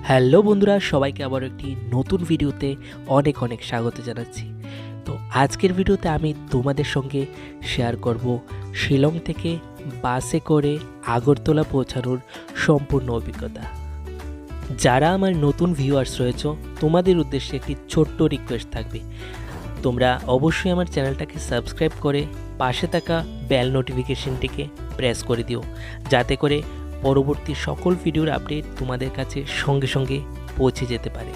Hello বন্ধুরা, সবাইকে আবার একটি নতুন ভিডিওতে অনেক অনেক স্বাগত জানাচ্ছি। তো আজকের ভিডিওতে আমি তোমাদের সঙ্গে শেয়ার করব শিলং থেকে বাসে করে আগরতলা পৌঁছানোর সম্পূর্ণ অভিজ্ঞতা। যারা আমার নতুন ভিউয়ার্স রয়েছে, তোমাদের উদ্দেশ্যে একটি ছোট্ট রিকোয়েস্ট থাকবে। তোমরা অবশ্যই আমার চ্যানেলটাকে সাবস্ক্রাইব করে পাশে থাকা বেল নোটিফিকেশনটিকে প্রেস করে দিও, যাতে করে পরবর্তী সকল ভিডিওর আপডেট তোমাদের কাছে সঙ্গে সঙ্গে পৌঁছে যেতে পারে।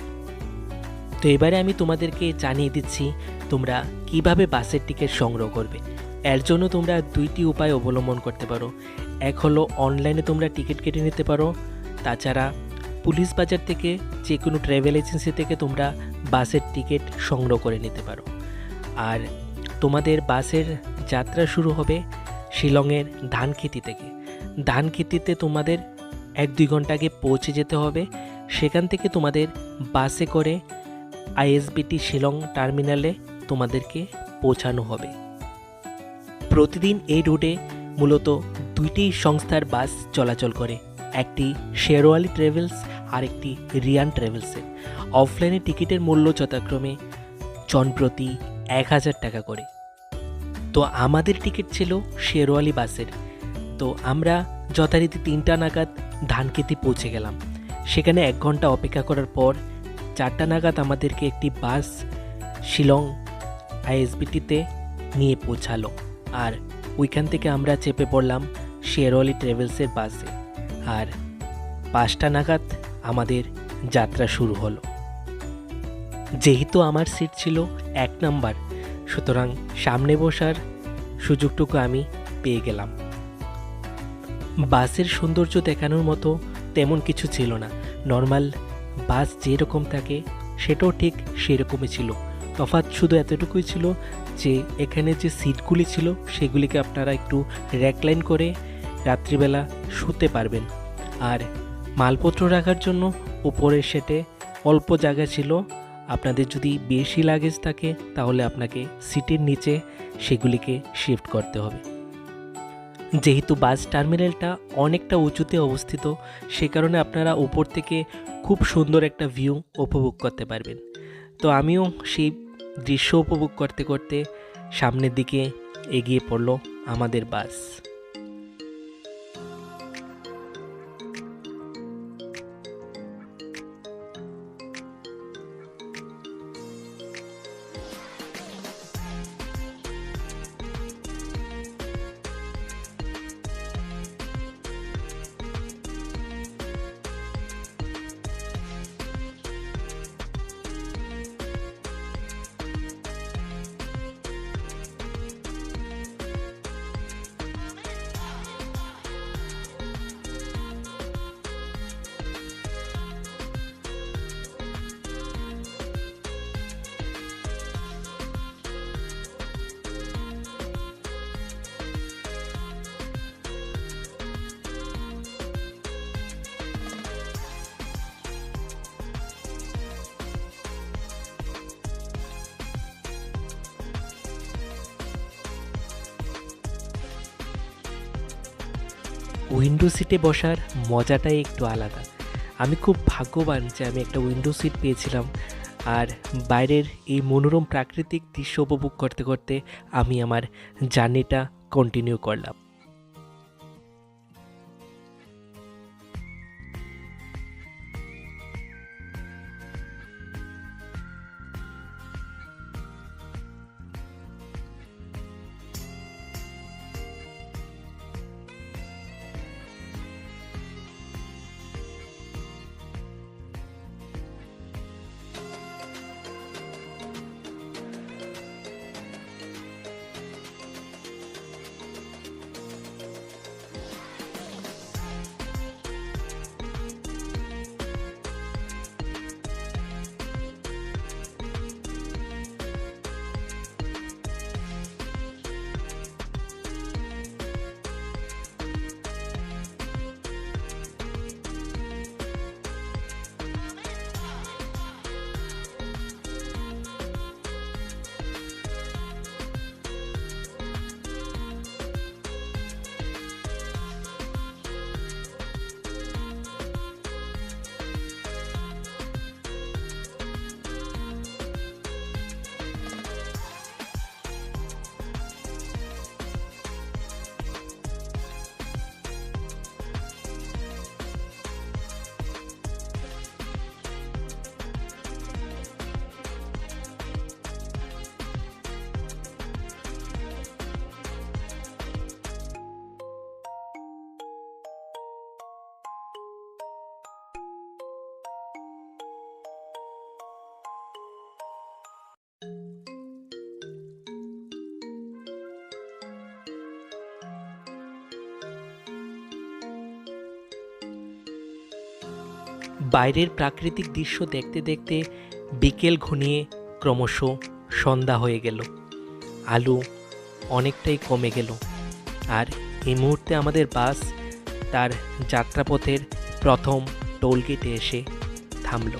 তো এবারে আমি তোমাদেরকে জানিয়ে দিচ্ছি তোমরা কিভাবে বাসের টিকিট সংগ্রহ করবে। এর জন্য তোমরা দুইটি উপায় অবলম্বন করতে পারো। এক হলো অনলাইনে তোমরা টিকিট কেটে নিতে পারো, তাছাড়া পুলিশ বাজার থেকে যে কোনো ট্রাভেল এজেন্সি থেকে তোমরা বাসের টিকিট সংগ্রহ করে নিতে পারো। আর তোমাদের বাসের যাত্রা শুরু হবে শিলংয়ের ধানখেতি থেকে। ধানখেতিতে তোমাদের 1-2 ঘন্টা আগে পৌঁছে যেতে হবে। সেখান থেকে তোমাদের বাসে করে আইএসবিটি শিলং টার্মিনালে তোমাদেরকে পৌঁছানো হবে। প্রতিদিন এই রুটে মূলত দুইটি সংস্থার বাস চলাচল করে, একটি শেরওয়ালি ট্রাভেলস আর একটি রিয়ান ট্রাভেলসের। অফলাইনে টিকিটের মূল্য যথাক্রমে জনপ্রতি 1000 টাকা করে। তো আমাদের টিকিট ছিল শেরওয়ালি বাসের। তো আমরা যথারীতি 3টা নাগাদ ধানখেতি পৌঁছে গেলাম। সেখানে 1 ঘন্টা অপেক্ষা করার পর 4টা নাগাদ আমাদেরকে একটি বাস শিলং আইএসবিটিতে নিয়ে পৌঁছালো। আর ওইখান থেকে আমরা চেপে পড়লাম শেরওয়ালি ট্রাভেলসের বাসে। আর 5টা নাগাদ আমাদের যাত্রা শুরু হলো। যেহেতু আমার সিট ছিল 1 নাম্বার, সুতরাং সামনে বসার সুযোগটুকু আমি পেয়ে গেলাম। বাসের সৌন্দর্য দেখানোর মতো তেমন কিছু ছিল না। নর্মাল বাস যেরকম থাকে সেটাও ঠিক সেরকমই ছিল। তফাৎ শুধু এতটুকুই ছিল যে এখানে যে সিটগুলি ছিল সেগুলিকে আপনারা একটু রেকলাইন করে রাত্রিবেলা শুতে পারবেন। আর মালপত্র রাখার জন্য উপরের সেটে অল্প জায়গা ছিল। আপনাদের যদি বেশি লাগেজ থাকে তাহলে আপনাকে সিটের নিচে সেগুলিকে শিফট করতে হবে। যেহেতু বাস টার্মিনালটা অনেকটা উঁচুতে অবস্থিত, সে কারণে আপনারা উপর থেকে খুব সুন্দর একটা ভিউ উপভোগ করতে পারবেন। তো আমিও সেই দৃশ্য উপভোগ করতে করতে সামনের দিকে এগিয়ে পড়ল আমাদের বাস। উইন্ডো সিটে বসার মজাটাই একটু আলাদা। আমি খুব ভাগ্যবান যে আমি একটা উইন্ডো সিট পেয়েছিলাম। আর বাইরের এই মনোরম প্রাকৃতিক দৃশ্য উপভোগ করতে করতে আমি আমার জার্নিটা কন্টিনিউ করলাম। বাইরের প্রাকৃতিক দৃশ্য দেখতে দেখতে বিকেল ঘনিয়ে ক্রমশ সন্ধ্যা হয়ে গেল। আলো অনেকটাই কমে গেল, আর এই মুহূর্তে আমাদের বাস তার যাত্রাপথের প্রথম টোলগেটে এসে থামল।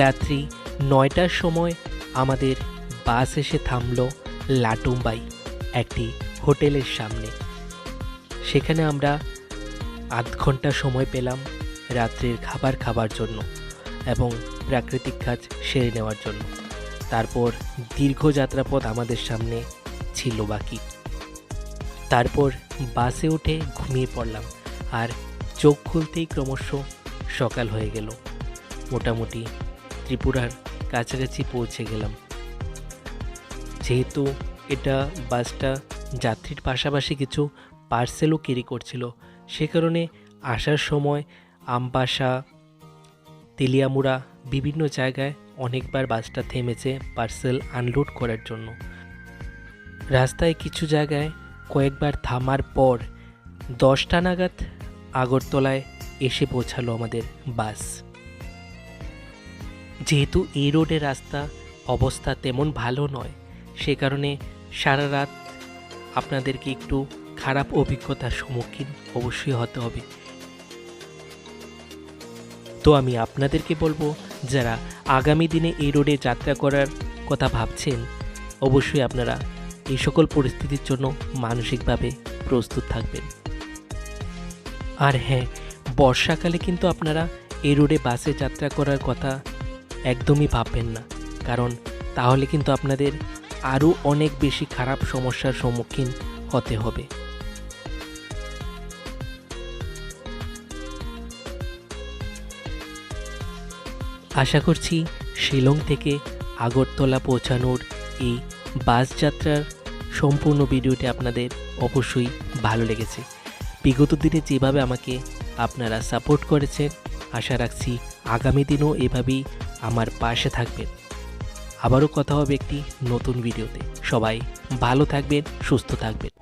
রাত্রি ৯টার সময় আমাদের বাস এসে থামল লাটুমবাই একটি হোটেলের সামনে। সেখানে আমরা আধ ঘন্টা সময় পেলাম রাত্রির খাবার খাবার জন্য এবং প্রাকৃতিক কাজ সেরে নেওয়ার জন্য। তারপর দীর্ঘ যাত্রাপথ আমাদের সামনে ছিল বাকি। তারপর বাসে উঠে ঘুমিয়ে পড়লাম, আর চোখ খুলতেই ক্রমশ সকাল হয়ে গেল। মোটামুটি ত্রিপুরার কাছাকাছি পৌঁছে গেলাম। যেহেতু এটা বাসটা যাত্রীর পাশাপাশি কিছু পার্সেলও ক্যারি করছিল, সে কারণে আসার সময় আমবাসা, তেলিয়ামুড়া বিভিন্ন জায়গায় অনেকবার বাসটা থেমেছে পার্সেল আনলোড করার জন্য। রাস্তায় কিছু জায়গায় কয়েকবার থামার পর 10টা নাগাদ আগরতলায় এসে পৌঁছালো আমাদের বাস। যেহেতু এই রোডের রাস্তা অবস্থা তেমন ভালো নয়, সে কারণে সারা রাত আপনাদেরকে একটু খারাপ অভিজ্ঞতার সম্মুখীন অবশ্যই হতে হবে। তো আমি আপনাদেরকে বলবো, যারা আগামী দিনে এই রোডে যাত্রা করার কথা ভাবছেন, অবশ্যই আপনারা এই সকল পরিস্থিতির জন্য মানসিকভাবে প্রস্তুত থাকবেন। আর হ্যাঁ, বর্ষাকালে কিন্তু আপনারা এই রোডে বাসে যাত্রা করার কথা একদমই ভাববেন না, কারণ তাহলে কিন্তু আপনাদের আরও অনেক বেশি খারাপ সমস্যার সম্মুখীন হতে হবে। আশা করছি শিলং থেকে আগরতলা পৌঁছানোর এই বাস যাত্রার সম্পূর্ণ ভিডিওটি আপনাদের অবশ্যই ভালো লেগেছে। বিগত দিনে যেভাবে আমাকে আপনারা সাপোর্ট করেছেন, আশা রাখছি আগামী দিনও এভাবেই আমার পাশে থাকবেন। আবারও কথা হবে একটি নতুন ভিডিওতে। সবাই ভালো থাকবেন, সুস্থ থাকবেন।